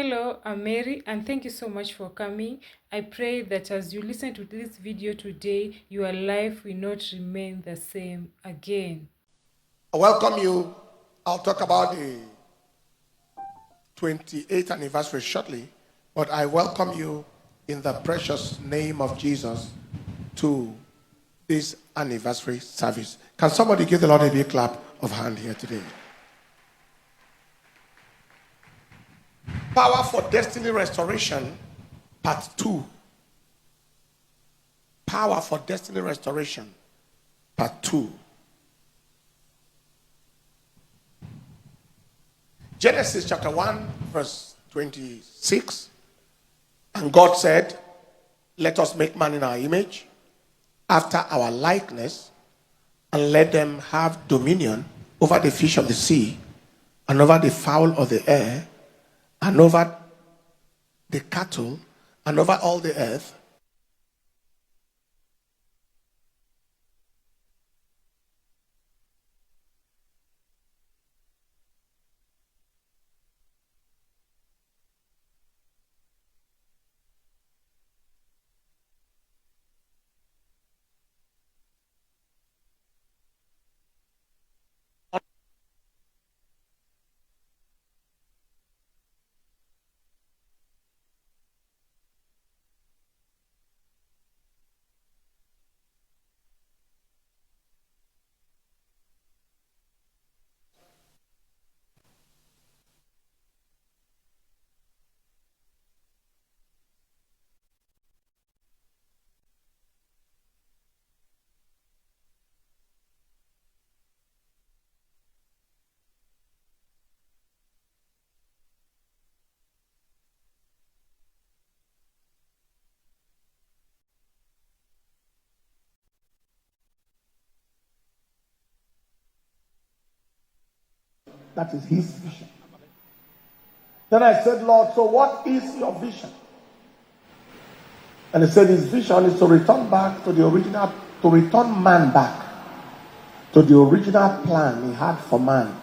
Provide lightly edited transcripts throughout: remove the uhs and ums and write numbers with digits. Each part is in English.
Hello, I'm Mary, and thank you so much for coming. I pray that as you listen to this video today, your life will not remain the same again. I welcome you. I'll talk about the 28th anniversary shortly, but I welcome you in the precious name of Jesus to this anniversary service. Can somebody give the Lord a big clap of hand here today? Power for Destiny Restoration, Part 2. Power for Destiny Restoration, Part 2. Genesis chapter 1, verse 26. And God said, let us make man in our image, after our likeness, and let them have dominion over the fish of the sea, and over the fowl of the air, and over the cattle, and over all the earth. That is his vision. Then I said, Lord, so what is your vision? And he said his vision is to return back to the original, to return man back to the original plan he had for man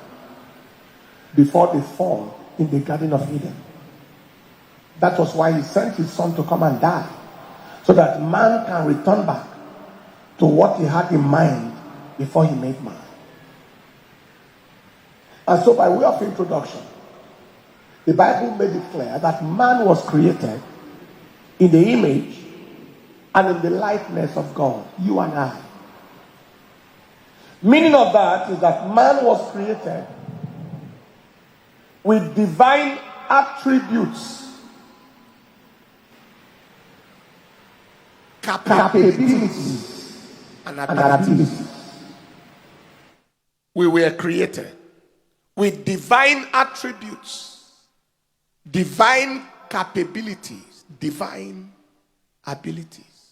before the fall in the Garden of Eden. That was why he sent his son to come and die, so that man can return back to what he had in mind before he made man. And so by way of introduction, the Bible made it clear that man was created in the image and in the likeness of God, you and I. Meaning of that is that man was created with divine attributes, capabilities, and abilities. We were created with divine attributes, divine capabilities, divine abilities.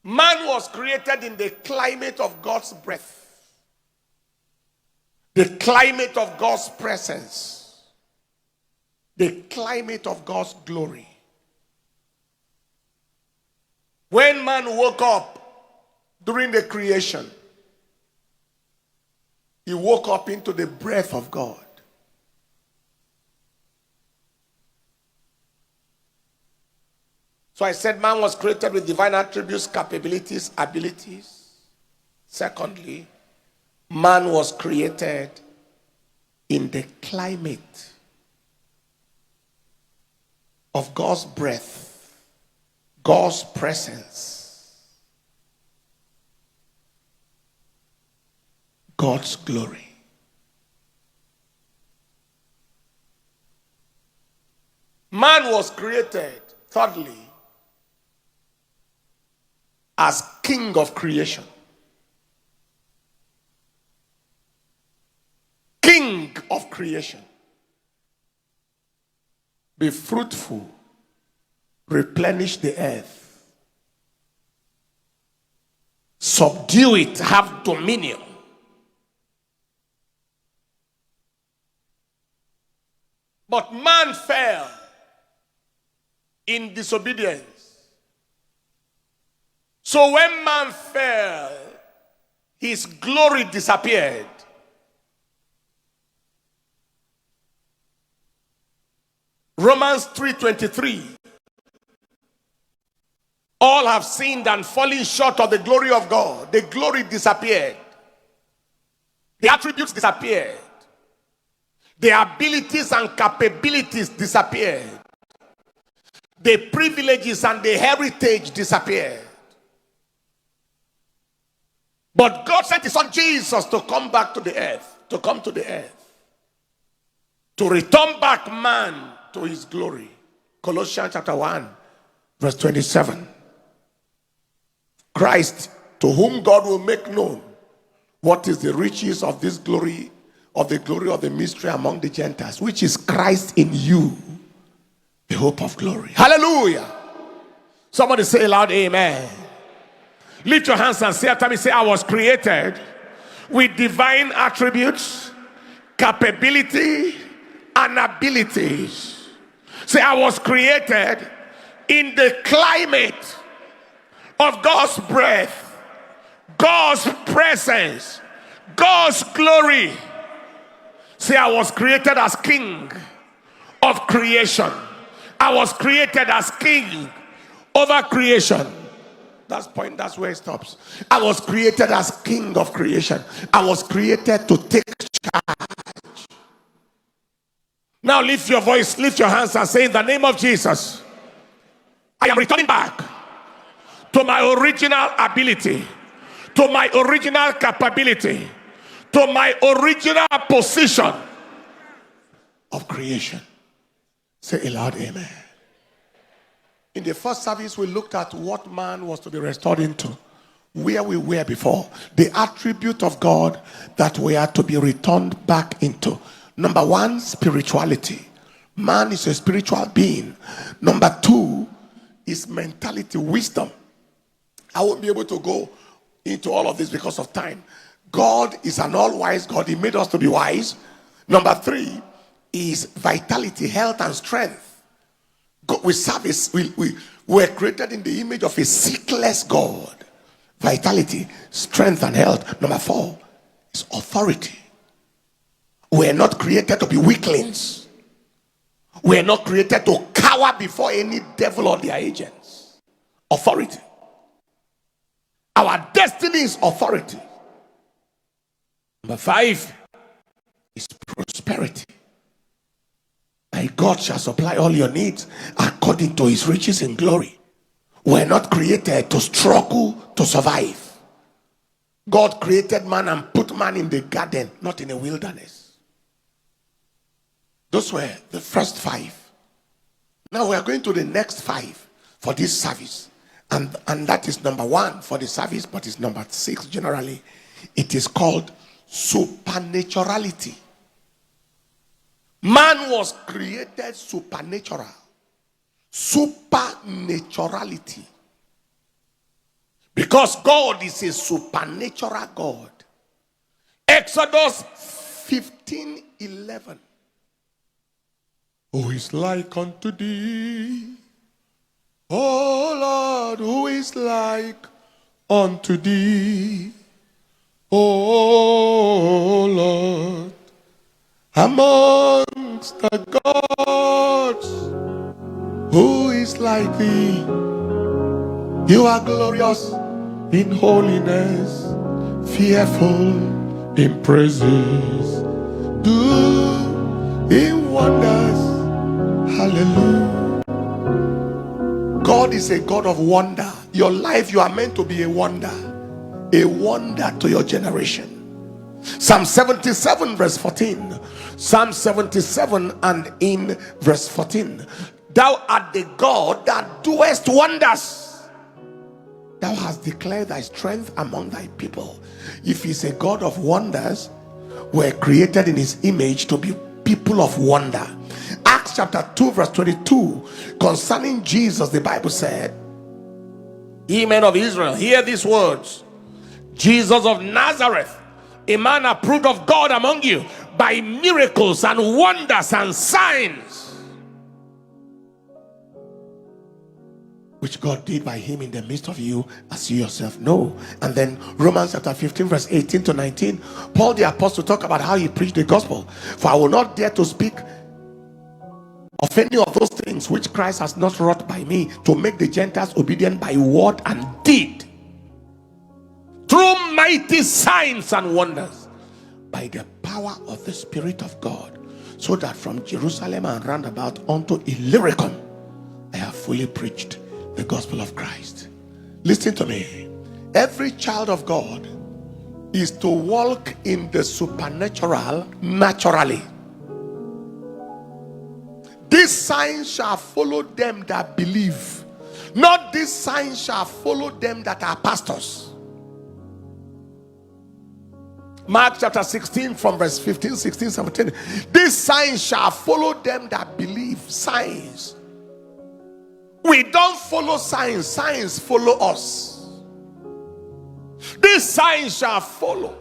Man was created in the climate of God's breath, the climate of God's presence, the climate of God's glory. When man woke up during the creation, he woke up into the breath of God. So I said man was created with divine attributes, capabilities, abilities. Secondly, man was created in the climate of God's breath, God's presence, God's glory. Man was created, thirdly, as king of creation. King of creation. Be fruitful, replenish the earth, subdue it, have dominion. But man fell in disobedience. So when man fell, his glory disappeared. Romans 3:23. All have sinned and fallen short of the glory of God. The glory disappeared. The attributes disappeared. The abilities and capabilities disappeared. The privileges and the heritage disappeared. But God sent his son Jesus to come back to the earth, to come to the earth, to return back man to his glory. Colossians chapter 1, verse 27. Christ, to whom God will make known what is the riches of this glory, of the mystery among the Gentiles, which is Christ in you, the hope of glory. Hallelujah. Somebody say aloud, amen. Lift your hands and say after me, say, I was created with divine attributes, capability, and abilities. Say, I was created in the climate of God's breath, God's presence, God's glory. Say, I was created as king of creation. I was created as king over creation. That's where it stops. I was created as king of creation. I was created to take charge. Now lift your voice, lift your hands and say, in the name of Jesus, I am returning back to my original ability, to my original capability, to my original position of creation. Say aloud, amen. In the first service, we looked at what man was to be restored into, where we were before, the attribute of God that we are to be returned back into. Number one, spirituality. Man is a spiritual being. Number two is mentality, wisdom. I won't be able to go into all of this because of time. God is an all-wise God. He made us to be wise. Number three is vitality, health, and strength. God, we were created in the image of a sickless God. Vitality, strength, and health. Number four is authority. We are not created to be weaklings. We are not created to cower before any devil or their agents. Authority. Our destiny is authority. Number five is prosperity. My God shall supply all your needs according to his riches in glory. We're not created to struggle to survive. God created man and put man in the garden, not in a wilderness. Those were the first five. Now we are going to the next five for this service. And that is number one for the service, but it's number 6 generally. It is called supernaturality. Man was created supernatural. Supernaturality. Because God is a supernatural God. Exodus 15:11. Who is like unto thee? Oh Lord, who is like unto thee? Oh Lord, amongst the gods, who is like thee? You are glorious in holiness, fearful in praises, do in wonders. Hallelujah. God is a God of wonder. Your life, you are meant to be a wonder to your generation. Psalm 77 verse 14. Psalm 77 and in verse 14. Thou art the God that doest wonders. Thou hast declared thy strength among thy people. If he's a God of wonders, we're created in his image to be people of wonder. Acts chapter 2 verse 22, concerning Jesus, the Bible said, Ye men of Israel, hear these words. Jesus of Nazareth, a man approved of God among you by miracles and wonders and signs, which God did by him in the midst of you, as you yourself know. And then Romans chapter 15 verse 18 to 19, Paul the apostle talked about how he preached the gospel. For I will not dare to speak of any of those things which Christ has not wrought by me, to make the Gentiles obedient by word and deed, through mighty signs and wonders, by the power of the Spirit of God, so that from Jerusalem and round about unto Illyricum I have fully preached the gospel of Christ. Listen to me. Every child of God is to walk in the supernatural naturally. These signs shall follow them that believe. Not these signs shall follow them that are pastors. Mark chapter 16 from verse 15, 16, 17. These signs shall follow them that believe. Signs. We don't follow signs. Signs follow us. These signs shall follow.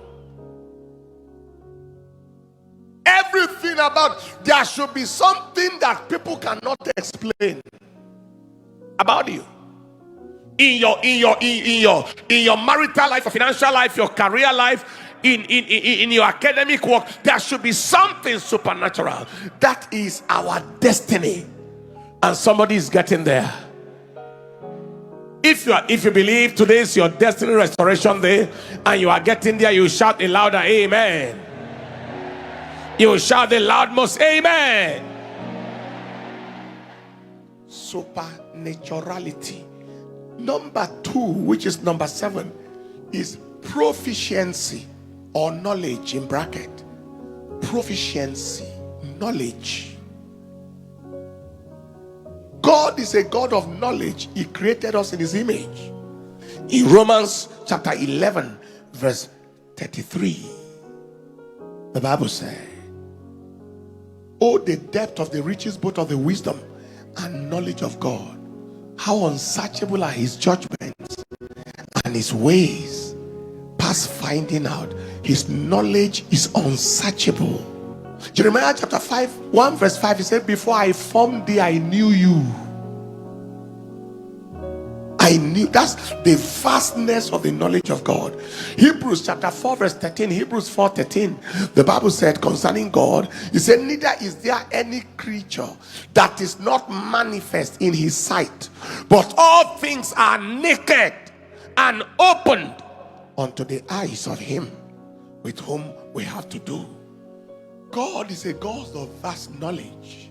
Everything about, there should be something that people cannot explain about you. In your marital life, your financial life, your career life, in your academic work, there should be something supernatural. That is our destiny. And somebody is getting there. If you believe today is your destiny restoration day and you are getting there, you shout a louder amen. You shout the loudmost amen. Supernaturality. Number 2, which is number 7, is proficiency or knowledge in bracket. Proficiency, knowledge. God is a God of knowledge. He created us in his image. In Romans chapter 11 verse 33, the Bible says, oh, the depth of the riches both of the wisdom and knowledge of God. How unsearchable are his judgments and his ways past finding out. His knowledge is unsearchable. Jeremiah chapter 1 verse 5, he said, before I formed thee, I knew you. I knew. That's the vastness of the knowledge of God. Hebrews chapter 4 verse 13, Hebrews 4:13, the Bible said concerning God, he said, neither is there any creature that is not manifest in his sight, but all things are naked and opened unto the eyes of him with whom we have to do. God is a God of vast knowledge.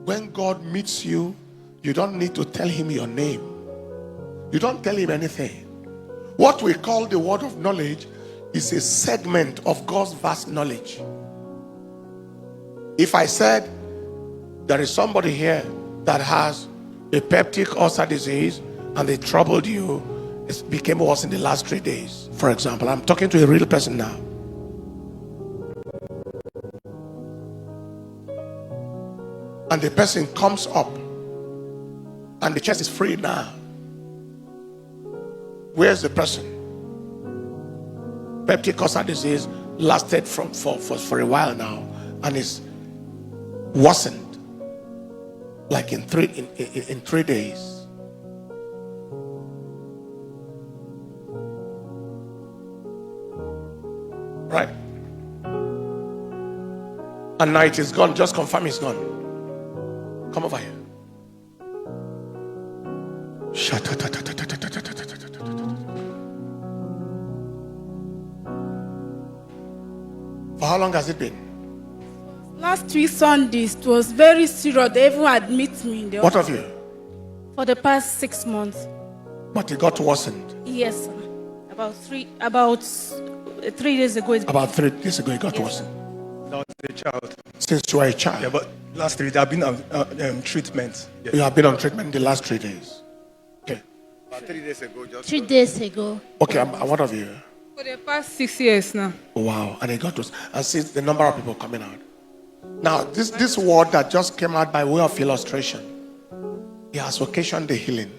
When God meets you, you don't need to tell him your name. You don't tell him anything. What we call the word of knowledge is a segment of God's vast knowledge. If I said there is somebody here that has a peptic ulcer disease and they troubled you, it became worse in the last 3 days, for example, I'm talking to a real person now. And the person comes up and the chest is free now. Where's the person? Peptic ulcer disease lasted for a while now and is worsened like in 3 days. Right? And now it is gone. Just confirm it's gone. Come over here. For how long has it been? Last 3 Sundays, it was very serious. They even admit me in the What of you? For the past 6 months. But it got worsened. Yes, sir. About 3 days ago. About 3 days ago, it got worsened. I was a child. Since you were a child? Yeah, but last 3 days I've been on treatment. Yeah. You have been on treatment the last 3 days. Okay. About 3 days ago. 3 days ago. Okay, what of you? For the past 6 years now. Wow, and it got worse. And see the number of people coming out. Now, this word that just came out by way of illustration, it has occasioned the healing.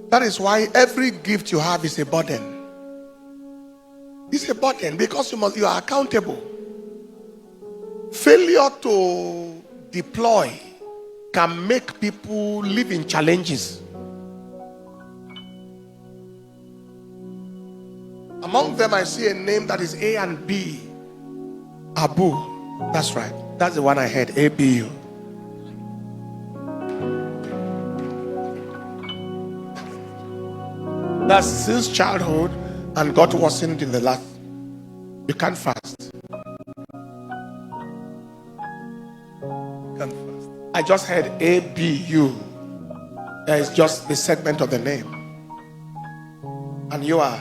That is why every gift you have is a burden. It's a burden because you are accountable. Failure to deploy can make people live in challenges. Among them, I see a name that is A and B. Abu. That's right. That's the one I heard. ABU. That's since childhood, and got worsened in the last. You can't fast. Can't fast. I just heard ABU. That is just the segment of the name. And you are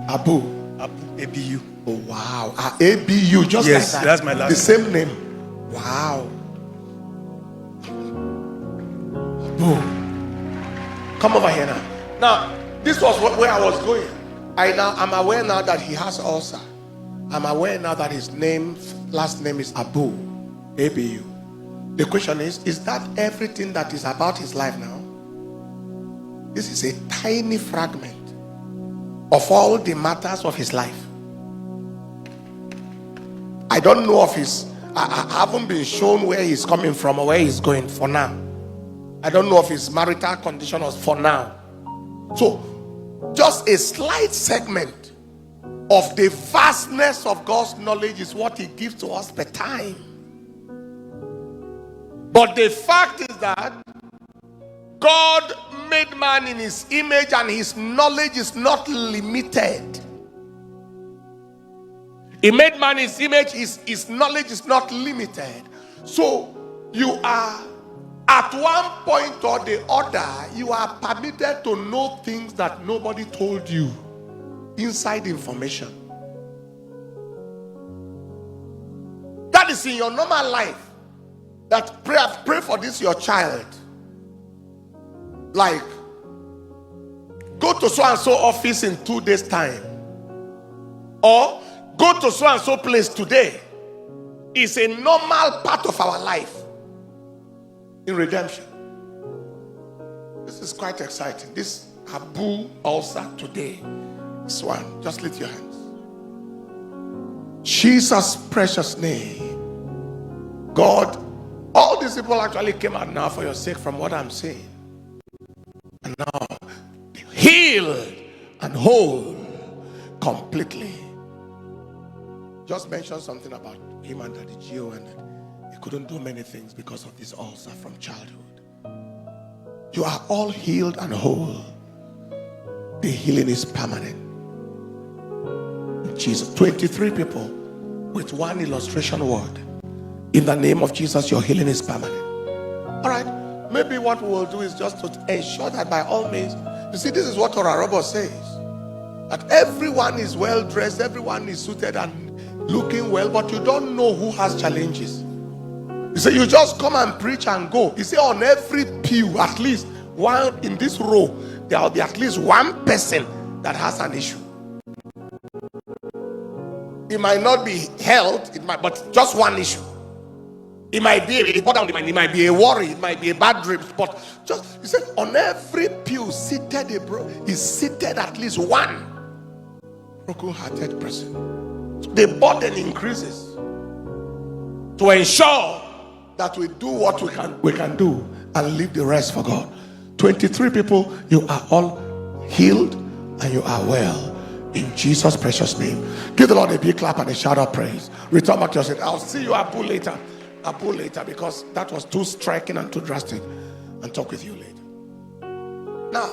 Abu. ABU. Oh wow. ABU, just Yes, like that. that's my last The same name. Wow. Abu. Come over here now. Now, this was where I was going. I'm aware now that he has ulcer. I'm aware now that his last name is Abu. ABU. The question is that everything that is about his life now? This is a tiny fragment of all the matters of his life. I don't know of I haven't been shown where he's coming from or where he's going for now. I don't know of his marital condition for now. So, just a slight segment of the vastness of God's knowledge is what he gives to us per time. But the fact is that God made man in his image, and his knowledge is not limited. He made man in his image, his knowledge is not limited. So you are, at one point or the other, you are permitted to know things that nobody told you. Inside information. That is in your normal life. That pray for this your child. Like, go to so and so office in 2 days time, or go to so and so place today. Is a normal part of our life in redemption. This is quite exciting. This Abu ulcer today. This one, just lift your hands. Jesus' precious name. God, all these people actually came out now for your sake from what I'm saying. And now, healed and whole completely. Just mention something about him and Daddy Gio, and he couldn't do many things because of this ulcer from childhood. You are all healed and whole. The healing is permanent. Jesus, 23 people with one illustration word. In the name of Jesus, your healing is permanent. All right. Maybe what we will do is just to ensure that by all means, you see, this is what arose says, that everyone is well dressed, everyone is suited and looking well, but you don't know who has challenges. You say you just come and preach and go. You say on every pew, at least one in this row, there will be at least one person that has an issue. It might not be health, but just one issue. It might be it might be a worry, it might be a bad dream, but just, you said on every pew seated is seated at least one broken-hearted person. The burden increases to ensure that we do what we can do and leave the rest for God. 23 people, you are all healed and you are well. In Jesus' precious name. Give the Lord a big clap and a shout of praise. Return back to your seat. I'll see you Abu later. Because that was too striking and too drastic. And talk with you later. Now,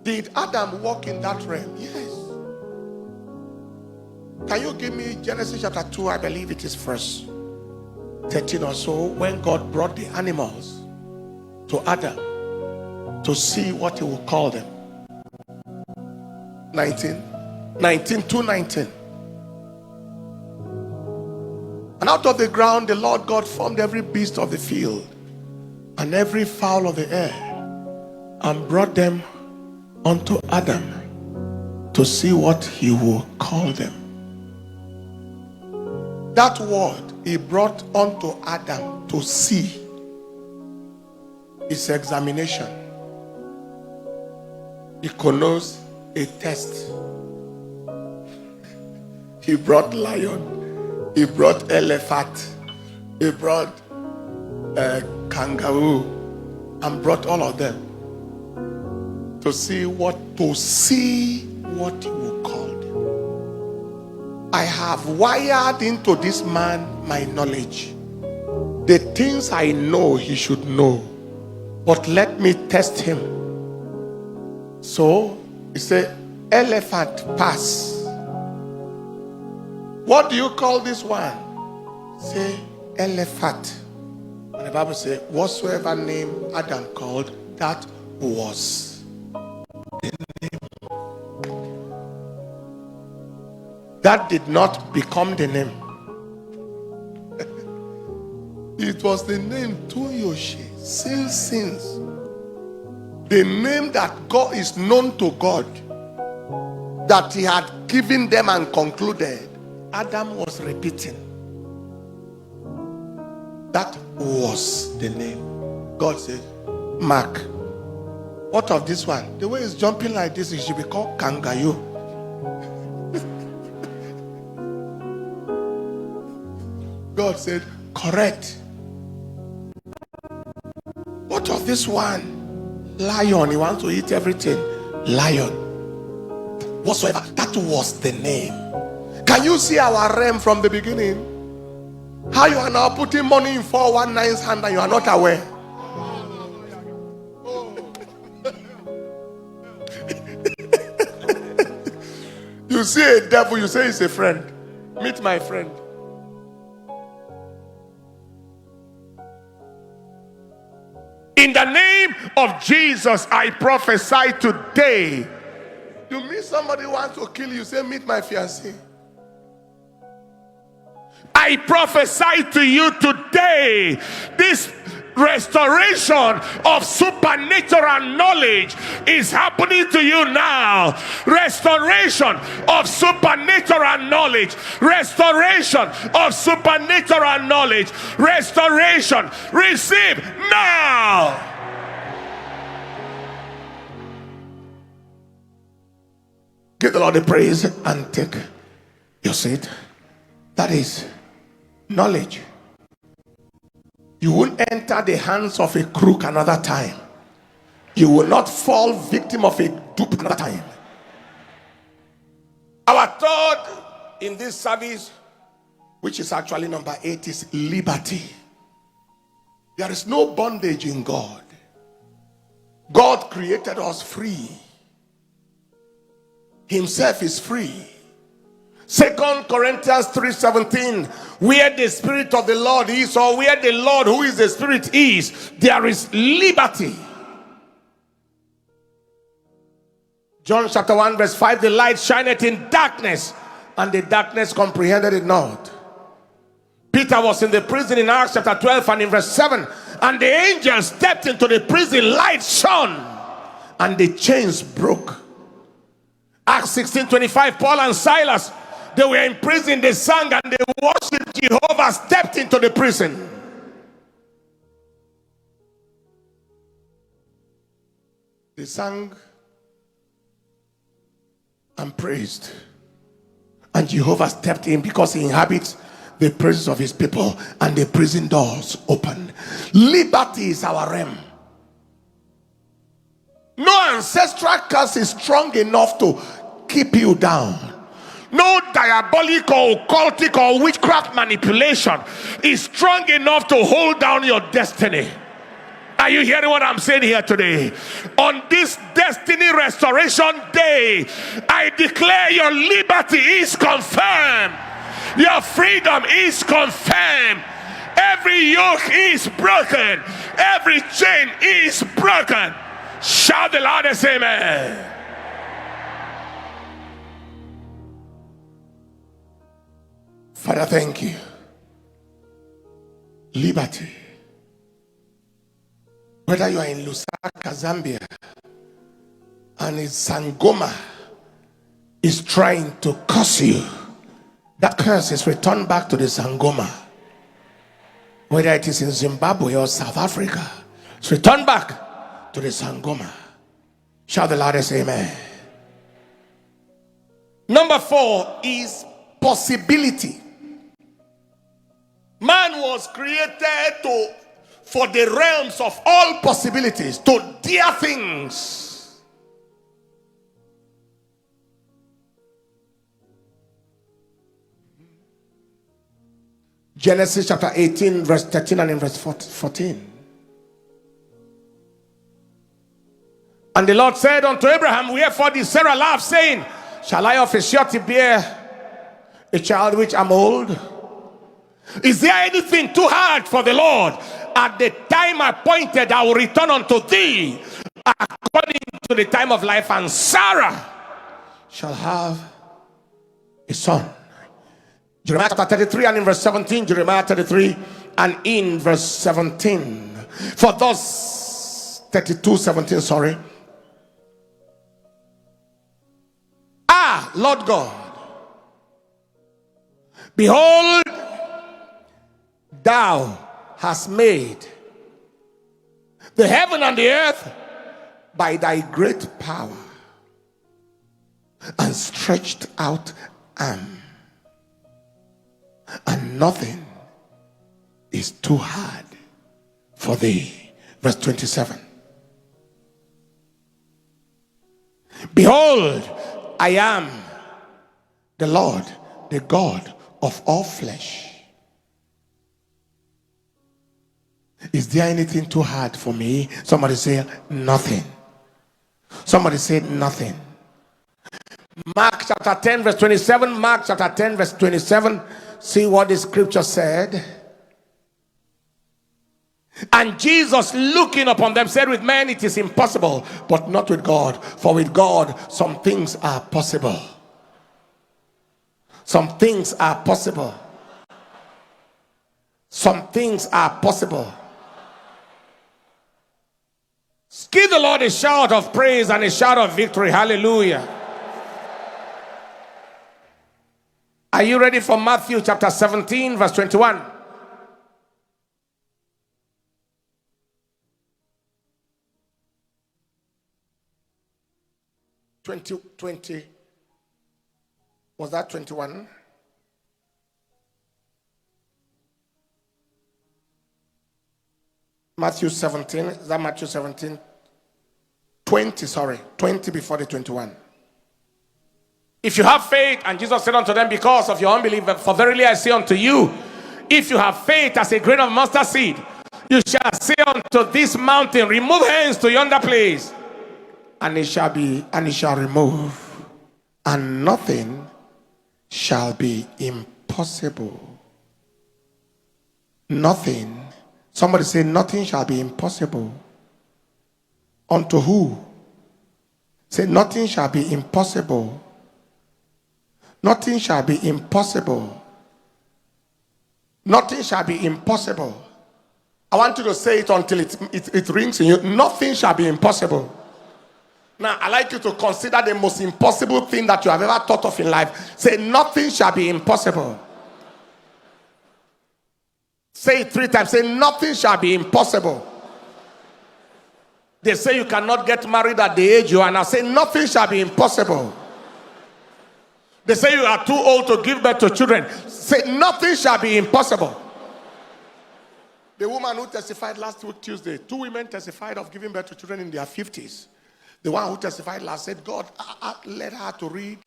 did Adam walk in that realm? Yes. Can you give me Genesis chapter 2? I believe it is verse 13 or so. When God brought the animals to Adam to see what he would call them. 19. And out of the ground the Lord God formed every beast of the field and every fowl of the air, and brought them unto Adam to see what he will call them. That word he brought unto Adam to see is examination. Iconos, a test. He brought lion, he brought elephant, he brought kangaroo, and brought all of them to see what he will call them. I have wired into this man my knowledge. The things I know he should know. but let me test him. So he said, elephant pass. What do you call this one? Say elephant. And the Bible says, whatsoever name Adam called, that was the name. That did not become the name. It was the name Toyoshe, since. The name that God is known to God, that he had given them and concluded, Adam was repeating. That was the name. God said, Mark, what of this one? The way it's jumping like this, it should be called Kangayo. God said, correct. What of this one? Lion. He wants to eat everything. Lion. Whatsoever. That was the name. Can you see our realm from the beginning? How you are now putting money in 419's hand and you are not aware. You see a devil, you say it's a friend. Meet my friend. In the name of Jesus, I prophesy today. You meet somebody who wants to kill you, say, meet my fiancé. I prophesy to you today, this restoration of supernatural knowledge is happening to you now. Restoration of supernatural knowledge. Restoration of supernatural knowledge. Restoration. Receive now. Give the Lord the praise and take your seat. That is knowledge. You won't enter the hands of a crook another time. You will not fall victim of a dupe another time. Our third in this service, which is actually number 8, is liberty. There is no bondage in God. God created us free. Himself is free. 2 Corinthians 3:17, where the Spirit of the Lord is, or where the Lord who is the Spirit is, there is liberty. John chapter 1 verse 5, the light shineth in darkness, and the darkness comprehended it not. Peter was in the prison in Acts chapter 12 and in verse 7, and the angel stepped into the prison, light shone, and the chains broke. Acts 16:25, Paul and Silas, they were in prison, they sang and they worshiped Jehovah, stepped into the prison. They sang and praised. And Jehovah stepped in because he inhabits the praises of his people, and the prison doors opened. Liberty is our realm. No ancestral curse is strong enough to keep you down. No diabolic or occultic or witchcraft manipulation is strong enough to hold down your destiny. Are you hearing what I'm saying here today? On this destiny restoration day, I declare your liberty is confirmed. Your freedom is confirmed. Every yoke is broken. Every chain is broken. Shout the loudest amen. Father, thank you. Liberty. Whether you are in Lusaka, Zambia, and it's Sangoma is trying to curse you, that curse is returned back to the Sangoma. Whether it is in Zimbabwe or South Africa, it's returned back to the Sangoma. Shout the loudest amen. Number 4 is possibility. Man was created for the realms of all possibilities, to dare things. Genesis chapter 18 verse 13 and in verse 14. And the Lord said unto Abraham, wherefore did Sarah laugh, saying, shall I of a surety bear a child which am old? Is there anything too hard for the Lord? At the time appointed, I will return unto thee according to the time of life, and Sarah shall have a son. Jeremiah chapter 33 and in verse 17. Jeremiah 33 and in verse 17. For thus 32:17, sorry. Lord God, behold, thou hast made the heaven and the earth by thy great power, and stretched out arm, and nothing is too hard for thee. Verse 27. Behold, I am the Lord, the God of all flesh. Is there anything too hard for me? Somebody say nothing. Somebody say nothing. Mark chapter 10 verse 27. Mark chapter 10 verse 27. See what the scripture said. And Jesus, looking upon them, said, with men it is impossible, but not with God. For with God some things are possible. Some things are possible. Some things are possible. Give the Lord a shout of praise and a shout of victory. Hallelujah. Are you ready for Matthew chapter 17 verse 21? Twenty. Was that 21? Matthew 17. Is that Matthew 17? 20, sorry. 20 before the 21. If you have faith, and Jesus said unto them, because of your unbelief, for verily I say unto you, if you have faith as a grain of mustard seed, you shall say unto this mountain, remove hence to yonder place, and it shall be, and it shall remove, and nothing shall be impossible. Nothing. Somebody say, nothing shall be impossible. Unto who? Say, nothing shall be impossible. Nothing shall be impossible. Nothing shall be impossible. I want you to say it until it rings in you. Nothing shall be impossible. Now, I like you to consider the most impossible thing that you have ever thought of in life. Say, nothing shall be impossible. Say it 3 times. Say, nothing shall be impossible. They say you cannot get married at the age you are now. Say, nothing shall be impossible. They say you are too old to give birth to children. Say, nothing shall be impossible. The woman who testified last week Tuesday, 2 women testified of giving birth to children in their 50s. The one who testified last said God led her to read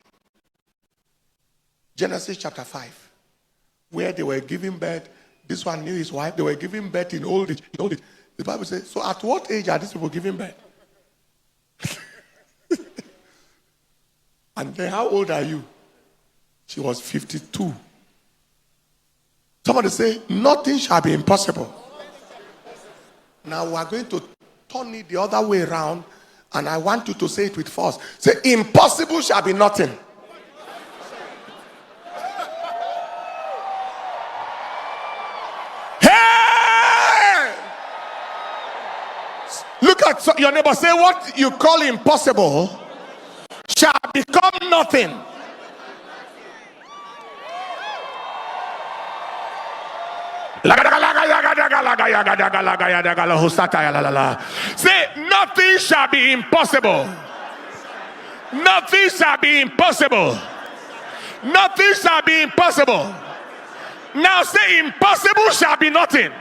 Genesis chapter 5, where they were giving birth. This one knew his wife. They were giving birth in old age. The Bible says, so at what age are these people giving birth? And then how old are you? She was 52. Somebody say, nothing shall be impossible. Now we are going to turn it the other way around, and I want you to say it with force. Say, impossible shall be nothing. Hey! Look at your neighbor. Say, what you call impossible shall become nothing. Say, nothing shall be impossible. Nothing shall be impossible. Nothing shall be impossible. Now say, impossible shall be nothing.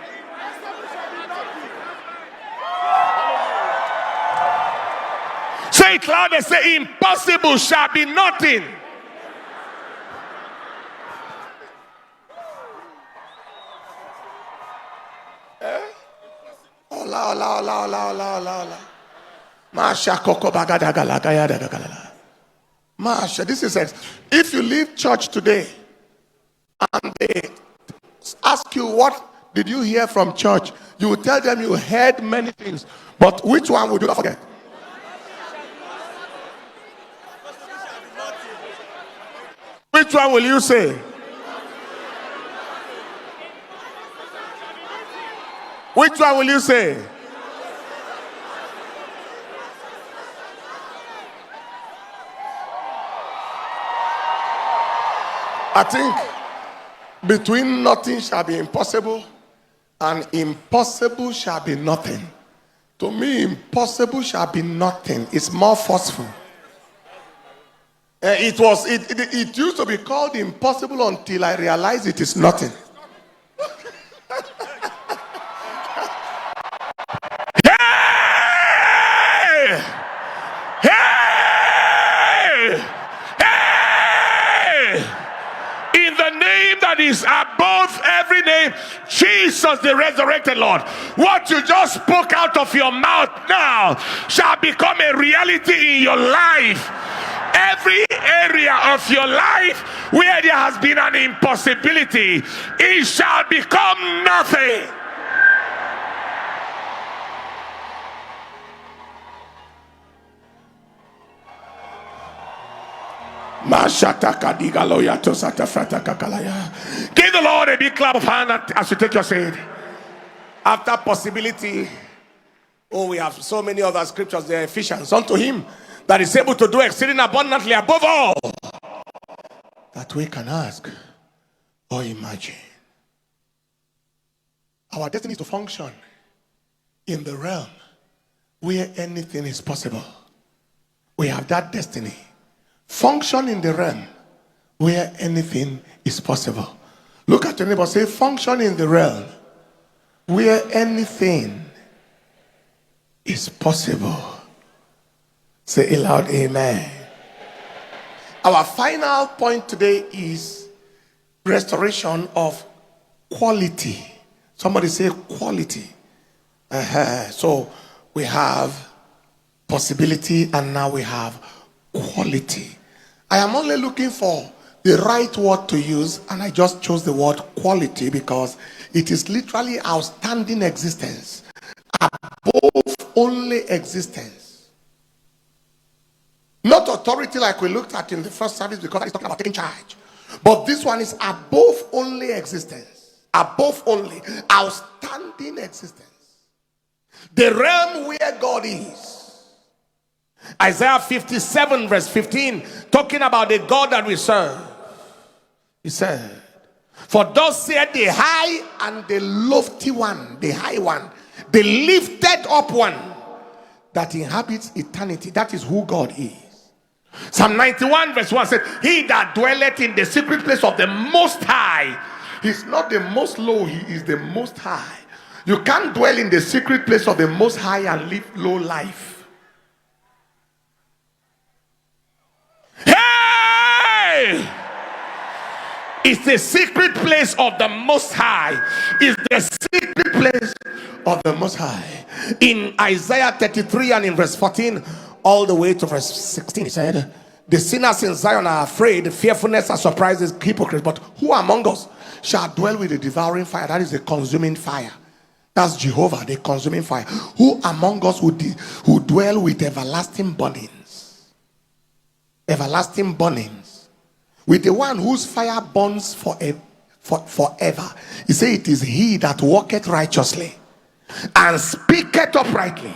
Say it loud and say, impossible shall be nothing. Masha, this is it. If you leave church today and they ask you what did you hear from church, you will tell them you heard many things. But which one would you not forget? Which one will you say? Which one will you say? I think between nothing shall be impossible and impossible shall be nothing. To me, impossible shall be nothing. It's more forceful. It used to be called impossible until I realized it is nothing. Hey! Hey! Hey! In the name that is above every name, Jesus the resurrected Lord, what you just spoke out of your mouth now shall become a reality in your life. Every area of your life where there has been an impossibility, it shall become nothing. Give the Lord a big clap of hand as you take your seat. After possibility, we have so many other scriptures there. Ephesians, unto him that is able to do exceeding abundantly above all that we can ask or imagine. Our destiny is to function in the realm where anything is possible. We have that destiny. Function in the realm where anything is possible. Look at your neighbor, say, function in the realm where anything is possible. Say it loud, amen. Our final point today is restoration of quality. Somebody say quality. So we have possibility and now we have quality. I am only looking for the right word to use, and I just chose the word quality because it is literally outstanding existence, above only existence. Not authority like we looked at in the first service because it's talking about taking charge. But this one is above only existence, above only outstanding existence. The realm where God is. Isaiah 57 verse 15, talking about the God that we serve. He said, for thus said the high and the lofty one, the high one, the lifted up one that inhabits eternity. That is who God is. Psalm 91 verse 1 said, he that dwelleth in the secret place of the Most High. He's not the most low, he is the Most High. You can't dwell in the secret place of the Most High and live low life. Hey! It's the secret place of the Most High. It's the secret place of the Most High. In Isaiah 33 and in verse 14 all the way to verse 16, he said, the sinners in Zion are afraid, fearfulness and surprises hypocrites. But who among us shall dwell with the devouring fire? That is the consuming fire. That's Jehovah, the consuming fire. Who among us who dwell with everlasting burnings? Everlasting burnings. With the one whose fire burns forever. He said, it is he that walketh righteously and speaketh uprightly.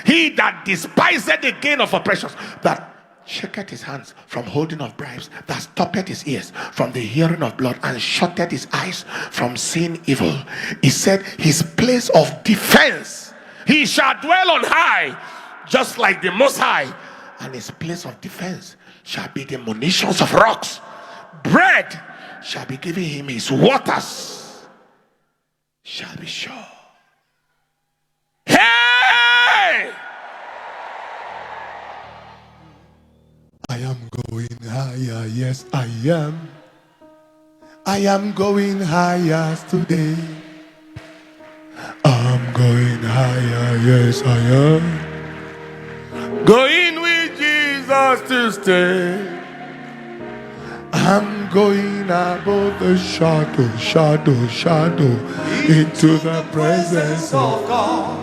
He that despiseth the gain of oppression, that shaketh his hands from holding of bribes, that stoppeth his ears from the hearing of blood, and shutteth his eyes from seeing evil. He said, his place of defense, he shall dwell on high, just like the Most High, and his place of defense shall be the munitions of rocks. Bread shall be given him, his waters shall be sure. Hey! I am going higher, yes I am. I am going higher today. I'm going higher, yes I am. Going with Jesus to stay. I'm going above the shadow into the presence of God.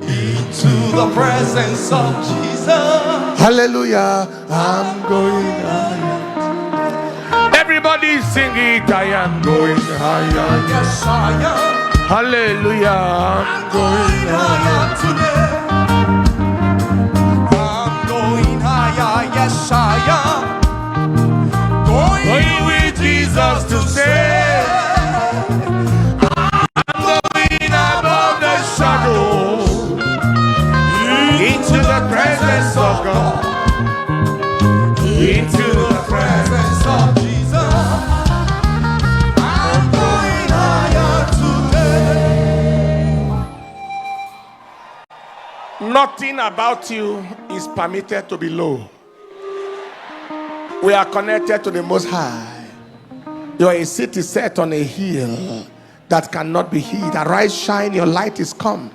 To the presence of Jesus. Hallelujah. I'm going higher. Everybody sing it. I am going higher. Yes, I am. Hallelujah. I'm going higher today. I'm going higher. Yes, I am. Going with Jesus to stay. I'm going above the shadow into the presence of God. Into the presence of Jesus. I'm going higher today. Nothing about you is permitted to be low. We are connected to the Most High. You are a city set on a hill that cannot be hid. Arise, shine, your light is come,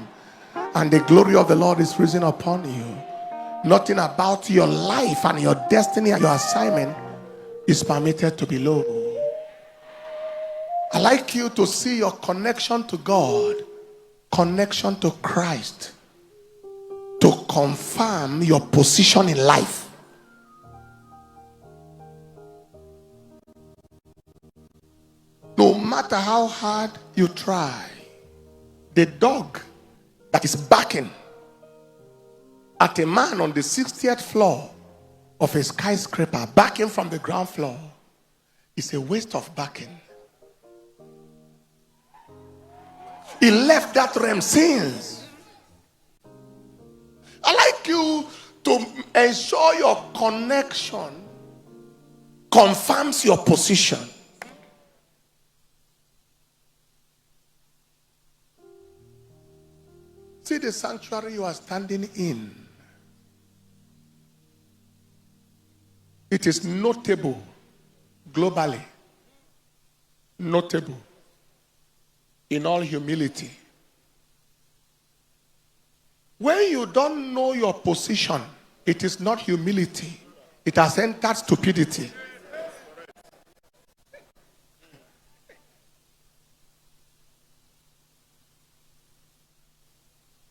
and the glory of the Lord is risen upon you. Nothing about your life and your destiny and your assignment is permitted to be low. I like you to see your connection to God, connection to Christ, to confirm your position in life. No matter how hard you try, the dog that is barking at a man on the 60th floor of a skyscraper, barking from the ground floor, is a waste of barking. He left that realm since. I like you to ensure your connection confirms your position. See the sanctuary you are standing in. It is notable globally. Notable in all humility. When you don't know your position, it is not humility. It has entered stupidity.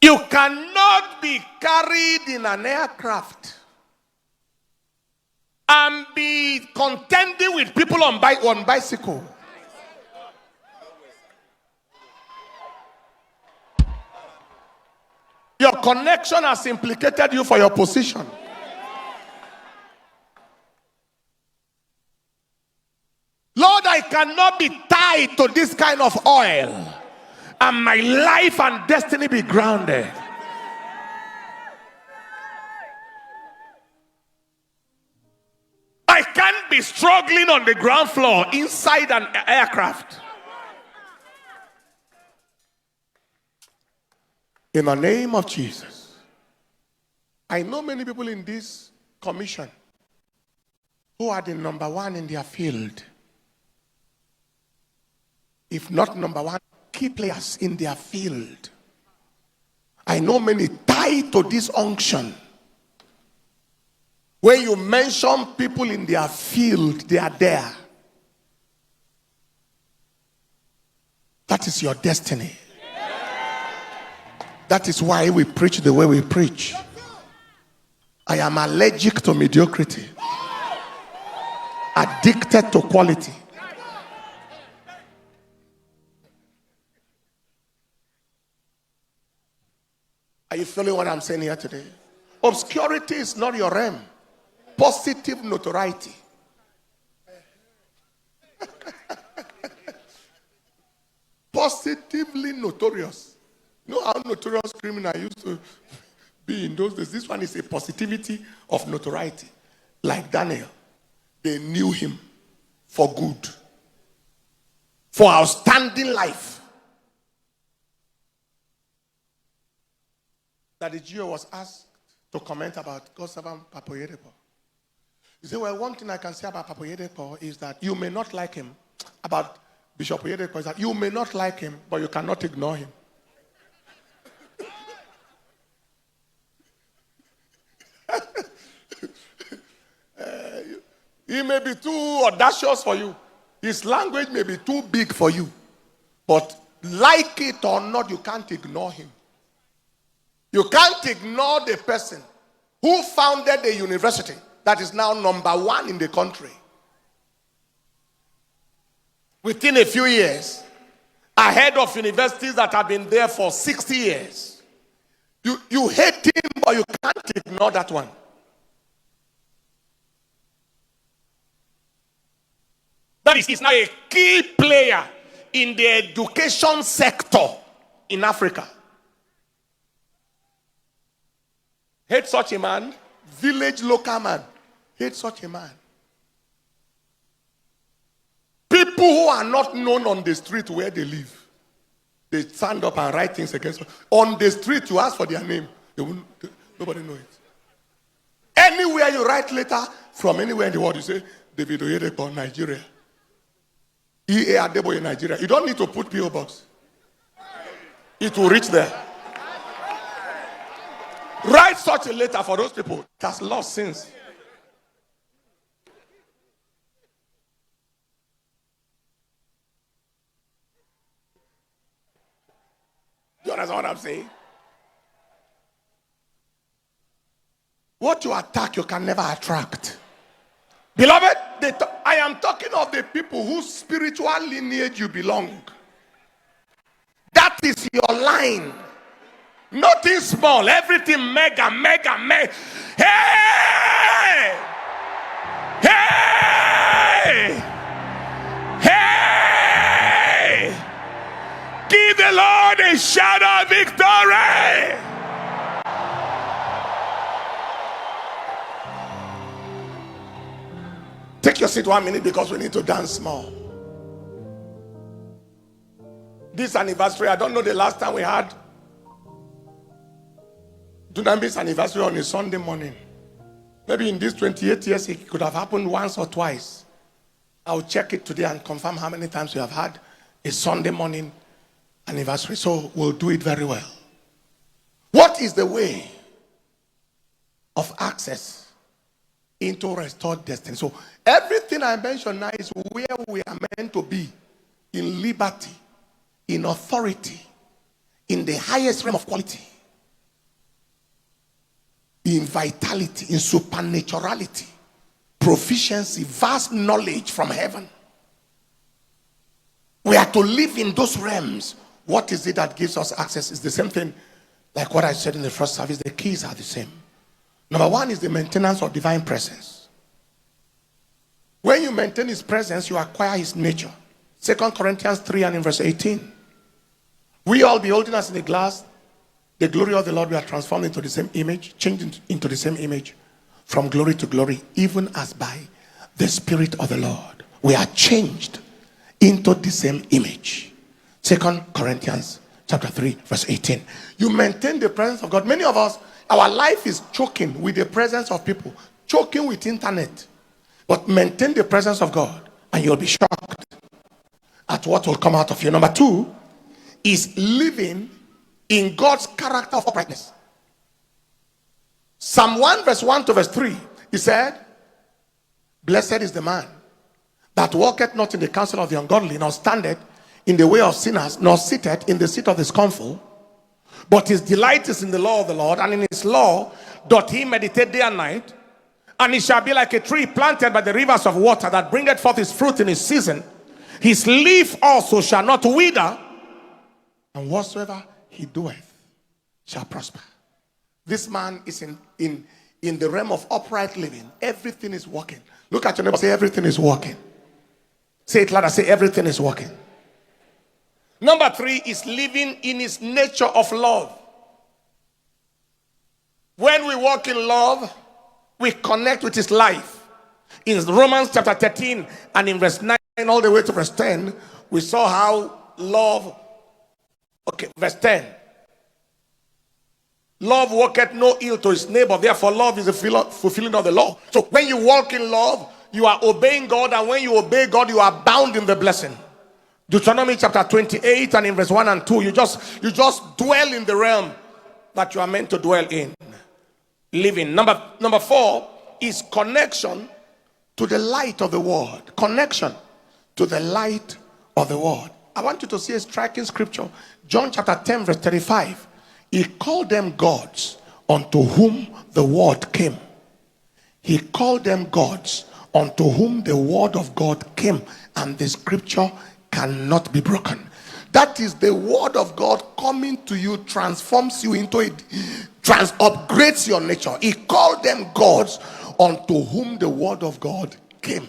You cannot be carried in an aircraft and be contending with people on bicycle. Your connection has implicated you for your position. Lord, I cannot be tied to this kind of oil and my life and destiny be grounded. I can't be struggling on the ground floor inside an aircraft. In the name of Jesus. I know many people in this commission who are the number one in their field. If not number one, key players in their field. I know many tied to this unction. When you mention people in their field, they are there. That is your destiny. That is why we preach the way we preach. I am allergic to mediocrity. Addicted to quality. Are you feeling what I'm saying here today? Obscurity is not your realm. Positive notoriety. Positively notorious. You know how notorious criminal used to be in those days? This one is a positivity of notoriety. Like Daniel. They knew him for good. For outstanding life. That the Jew was asked to comment about God's servant Papa Yedepo. He said, well, one thing I can say about Papa Yedepo is that you may not like him. About Bishop Yedepo is that you may not like him, but you cannot ignore him. He may be too audacious for you. His language may be too big for you. But like it or not, you can't ignore him. You can't ignore the person who founded a university that is now #1 in the country. Within a few years, ahead of universities that have been there for 60 years. You hate him, but you can't ignore that one. That is, he's now a key player in the education sector in Africa. Hate such a man, village local man. Hate such a man. People who are not known on the street where they live, they stand up and write things against them. On the street, you ask for their name. Nobody knows it. Anywhere you write letter from anywhere in the world, you say, David Oyedepo, Nigeria. E.A. Adebo in Nigeria. You don't need to put P.O. box. It will reach there. Write such a letter for those people. It has lost since. Do you understand what I'm saying? What you attack, you can never attract. Beloved, I am talking of the people whose spiritual lineage you belong. That is your line. Nothing small, everything mega, mega, mega. Hey! Hey! Hey! Give the Lord a shout of victory! Take your seat 1 minute because we need to dance more. This anniversary, I don't know the last time we had Dunamis anniversary on a Sunday morning. Maybe in these 28 years it could have happened once or twice. I'll check it today and confirm how many times we have had a Sunday morning anniversary. So we'll do it very well. What is the way of access into restored destiny? So everything I mentioned now is where we are meant to be, in liberty, in authority, in the highest realm of quality, in vitality, in supernaturality, proficiency, vast knowledge from heaven. We are to live in those realms. What is it that gives us access? It's the same thing like what I said in the first service. The keys are the same. Number one is the maintenance of divine presence. When you maintain his presence, you acquire his nature. 2 Corinthians 3 and in verse 18. We all beholding us in the glass, the glory of the Lord, we are transformed into the same image, changed into the same image, from glory to glory, even as by the Spirit of the Lord. We are changed into the same image. 2 Corinthians chapter 3, verse 18. You maintain the presence of God. Many of us, our life is choking with the presence of people, choking with internet. But maintain the presence of God, and you'll be shocked at what will come out of you. Number two is living in God's character of uprightness. Psalm 1 verse 1 to verse 3, he said, blessed is the man that walketh not in the counsel of the ungodly, nor standeth in the way of sinners, nor sitteth in the seat of the scornful, but his delight is in the law of the Lord, and in his law doth he meditate day and night. And he shall be like a tree planted by the rivers of water, that bringeth forth his fruit in his season. His leaf also shall not wither, and whatsoever he doeth shall prosper. This man is in the realm of upright living. Everything is working. Look at your neighbor, say everything is working. Say it louder, say everything is working. Number three is living in his nature of love. When we walk in love, we connect with his life. In Romans chapter 13 and in verse 9 all the way to verse 10, we saw how love, verse 10. Love worketh no ill to his neighbor, therefore love is the fulfilling of the law. So when you walk in love, you are obeying God, and when you obey God, you are bound in the blessing. Deuteronomy chapter 28 and in verse 1 and 2, you just dwell in the realm that you are meant to dwell in. Living. Number four is connection to the light of the word. Connection to the light of the word. I want you to see a striking scripture. John chapter 10 verse 35. He called them gods unto whom the word came. He called them gods unto whom the word of God came. And the scripture cannot be broken. That is the word of God coming to you, transforms you into it, upgrades your nature. He called them gods unto whom the word of God came.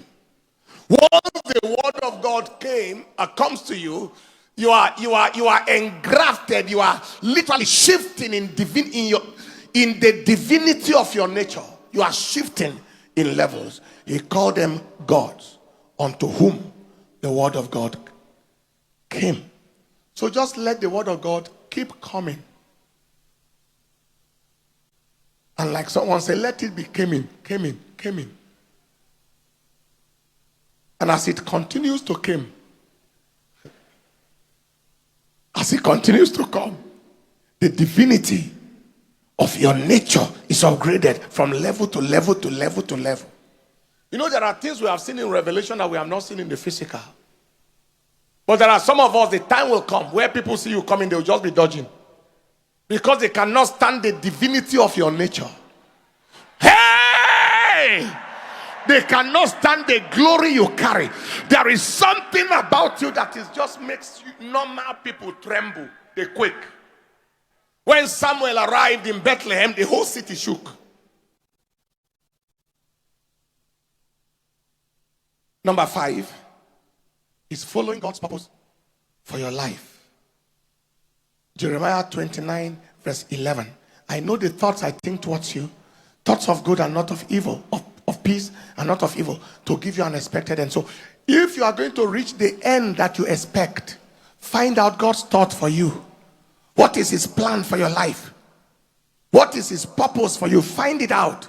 Once the word of God comes to you, you are engrafted. You are literally shifting in the divinity of your nature. You are shifting in levels. He called them gods unto whom the word of God came. So just let the word of God keep coming. And like someone said, let it be coming. And as it continues to come, as it continues to come, the divinity of your nature is upgraded from level to level to level to level. You know, there are things we have seen in Revelation that we have not seen in the physical. But there are some of us, the time will come where people see you coming, they will just be dodging. Because they cannot stand the divinity of your nature. Hey! They cannot stand the glory you carry. There is something about you that just makes you, normal people tremble. They quake. When Samuel arrived in Bethlehem, the whole city shook. Number 5 is following God's purpose for your life. Jeremiah 29 verse 11. I know the thoughts I think towards you, thoughts of good and not of evil, of peace and not of evil, to give you an expected end. So if you are going to reach the end that you expect, find out God's thought for you. What is his plan for your life? What is his purpose for you? Find it out.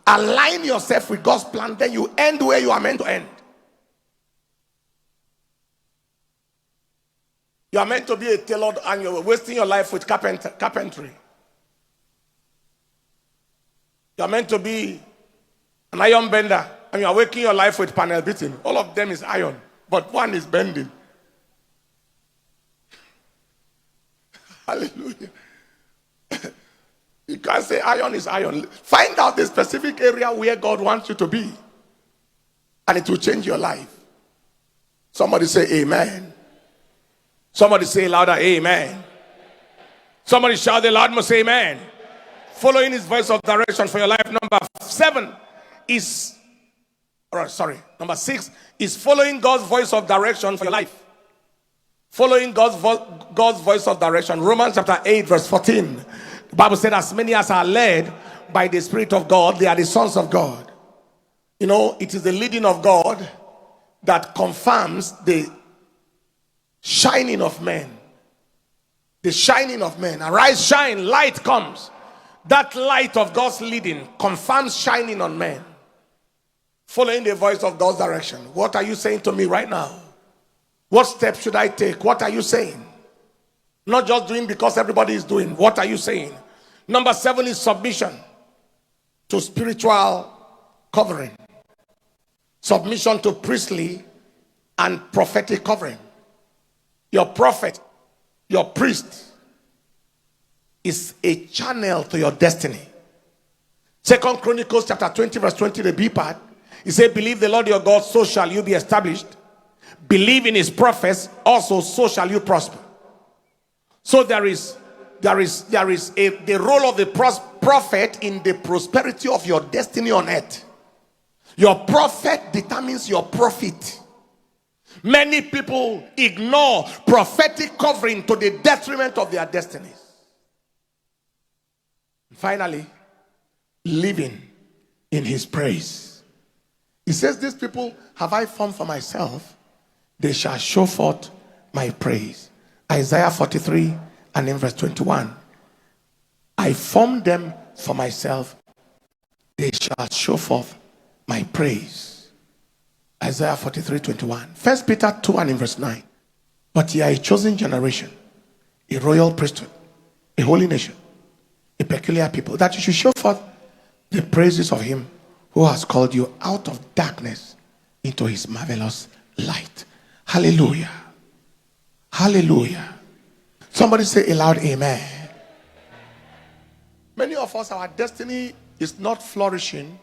Align yourself with God's plan, then you end where you are meant to end. You are meant to be a tailor and you're wasting your life with carpentry. You are meant to be an iron bender and you are waking your life with panel beating. All of them is iron, but one is bending. Hallelujah. You can't say iron is iron. Find out the specific area where God wants you to be, and it will change your life. Somebody say amen. Somebody say louder, amen. Somebody shout the loud, say amen. Following his voice of direction for your life. Number 6 is following God's voice of direction for your life. Following God's voice of direction. Romans chapter 8 verse 14. The Bible said, as many as are led by the Spirit of God, they are the sons of God. You know, it is the leading of God that confirms the shining of men. The shining of men. Arise, shine, light comes. That light of God's leading confirms shining on men. Following the voice of God's direction. What are you saying to me right now? What steps should I take? What are you saying? Not just doing because everybody is doing. What are you saying? Number 7 is submission to spiritual covering. Submission to priestly and prophetic covering. Your prophet, your priest is a channel to your destiny. 2 Chronicles chapter 20 verse 20, the B part. He said, believe the Lord your God, so shall you be established. Believe in his prophets, also so shall you prosper. So there is the role of the prophet in the prosperity of your destiny on earth. Your prophet determines your profit. Many people ignore prophetic covering to the detriment of their destinies. Finally, living in his praise. He says, these people have I formed for myself, they shall show forth my praise. Isaiah 43 and in verse 21. I formed them for myself, they shall show forth my praise. Isaiah 43:21. 1 Peter 2 and in verse 9. But ye are a chosen generation, a royal priesthood, a holy nation, a peculiar people, that you should show forth the praises of him who has called you out of darkness into his marvelous light. Hallelujah. Hallelujah. Somebody say aloud, amen. Many of us, our destiny is not flourishing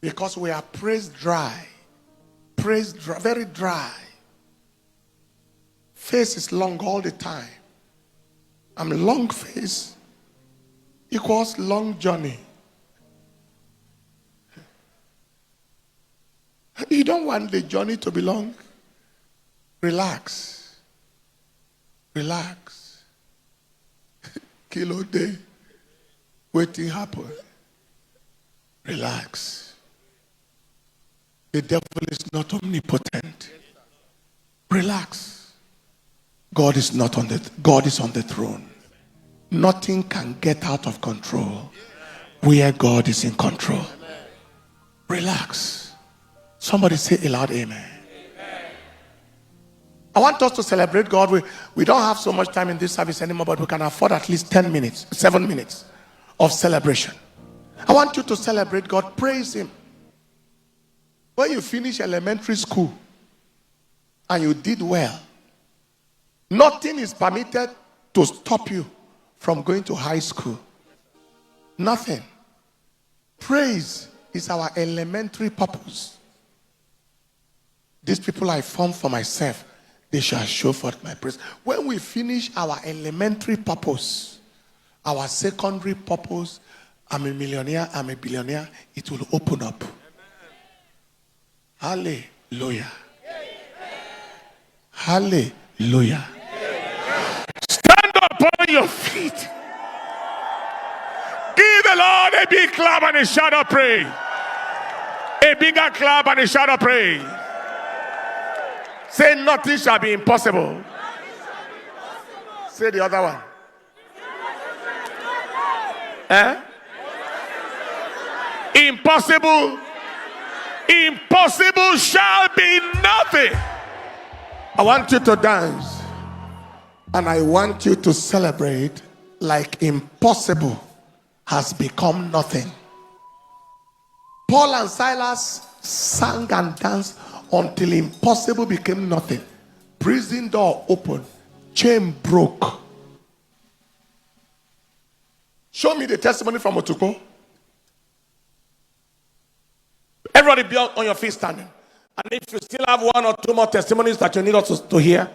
because we are praise dry. Praise dry, very dry. Face is long all the time. Long face equals long journey. You don't want the journey to be long. Relax. Relax. Kilo day. Waiting happen. Relax. The devil is not omnipotent. Relax. God is on the throne. Nothing can get out of control where God is in control. Relax. Somebody say aloud, amen. I want us to celebrate God. We don't have so much time in this service anymore, but we can afford at least 10 minutes, 7 minutes of celebration. I want you to celebrate God. Praise him. When you finish elementary school and you did well, nothing is permitted to stop you from going to high school. Nothing. Praise is our elementary purpose. These people I formed for myself, they shall show forth my praise. When we finish our elementary purpose, our secondary purpose, I'm a millionaire, I'm a billionaire, it will open up. Hallelujah. Hallelujah. Stand up on your feet. Give the Lord a big clap and a shout of praise. A bigger clap and a shout of praise. Say nothing shall be impossible. Say the other one. Impossible. Impossible shall be nothing. I want you to dance. And I want you to celebrate like impossible has become nothing. Paul and Silas sang and danced until impossible became nothing. Prison door opened. Chain broke. Show me the testimony from Otuko. Everybody be on your feet standing. And if you still have 1 or 2 more testimonies that you need us to hear,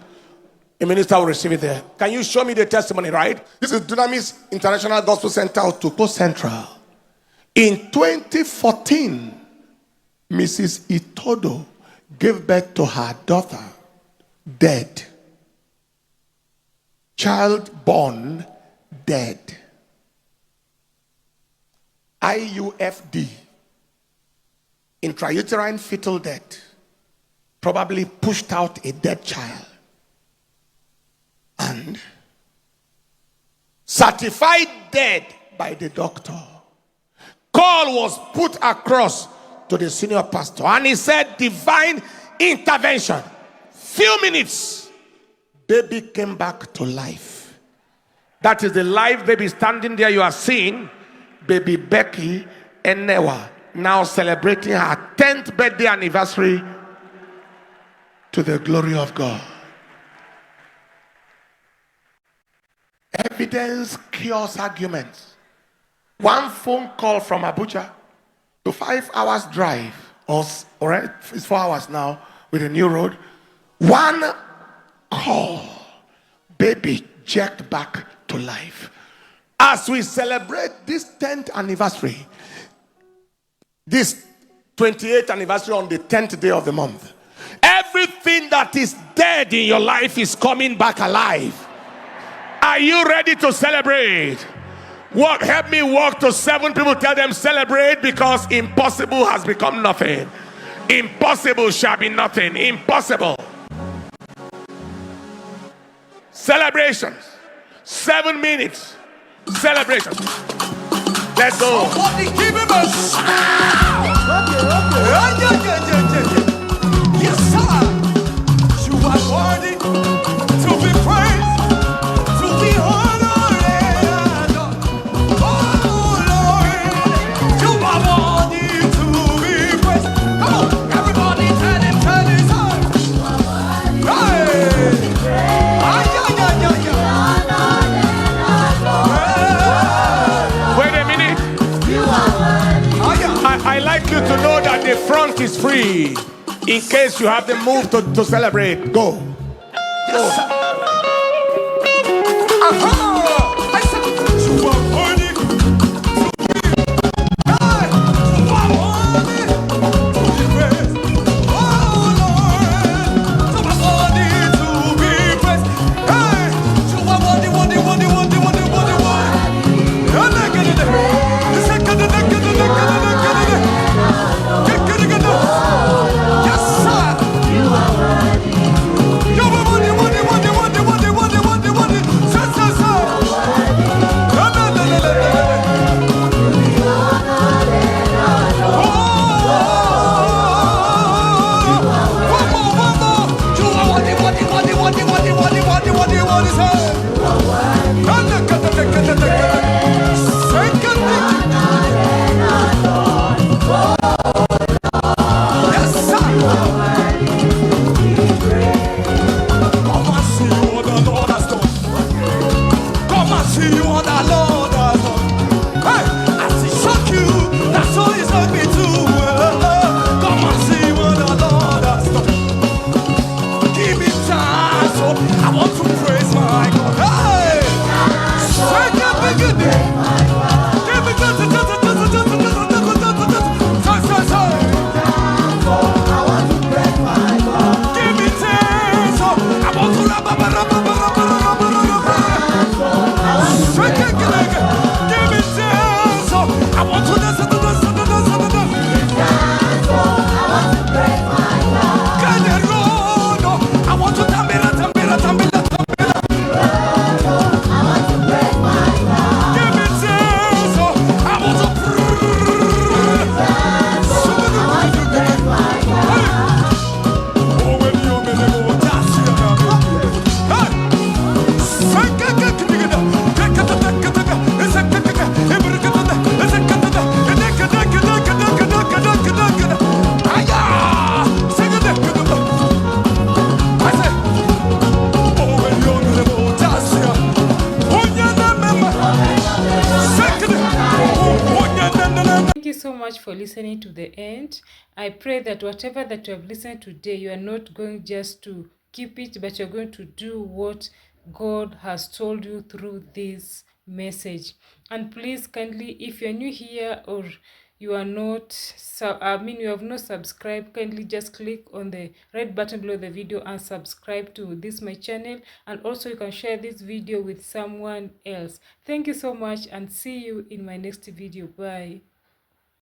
a minister will receive it there. Can you show me the testimony, right? This is Dunamis International Gospel Center, Otuko Central. In 2014, Mrs. Itodo gave birth to her daughter, dead. Child born, dead. IUFD, intrauterine fetal death, probably pushed out a dead child. And certified dead by the doctor. Call was put across to the senior pastor, and he said, divine intervention. Few minutes, baby came back to life. That is the live baby standing there you are seeing. Baby Becky Enewa, now celebrating her 10th birthday anniversary to the glory of God. Evidence cures arguments. One phone call from Abuja to 5 hours drive, or it's 4 hours now with a new road. One call, baby jerked back to life. As we celebrate this 10th anniversary, this 28th anniversary on the 10th day of the month, everything that is dead in your life is coming back alive. Are you ready to celebrate? Help me walk to 7 people, tell them celebrate, because impossible has become nothing. Impossible shall be nothing. Impossible. Celebrations. 7 minutes. Celebrations. Let's go. Yes, sir. You are worthy to be praised, to be honored and adored. Oh, Lord, you are worthy to is free. In case you have the move to celebrate, go. Yes, sir. I said, you are worthy to be. Hey, you are worthy to be praised. Oh Lord, you are worthy to be praised. Hey, you are worthy, worthy, worthy, worthy, worthy, worthy, worthy. Yes, sir. You are worthy. You are worthy, worthy, worthy, worthy, worthy, worthy, worthy, worthy. Sir, sir, sir. I want to praise my God. Hey! Sing it, big it. Give me just I want to praise my God. Give me chance. I want to shake it, give me chance. I want to dance. I want to tambira. Give me chance. I want Thank you so much for listening to the end. I pray that whatever that you have listened today, you are not going just to keep it, but you're going to do what God has told you through this message. And please kindly, if you're new here or you are not, you have not subscribed, kindly just click on the red button below the video and subscribe to this my channel. And also you can share this video with someone else. Thank you so much and see you in my next video. Bye.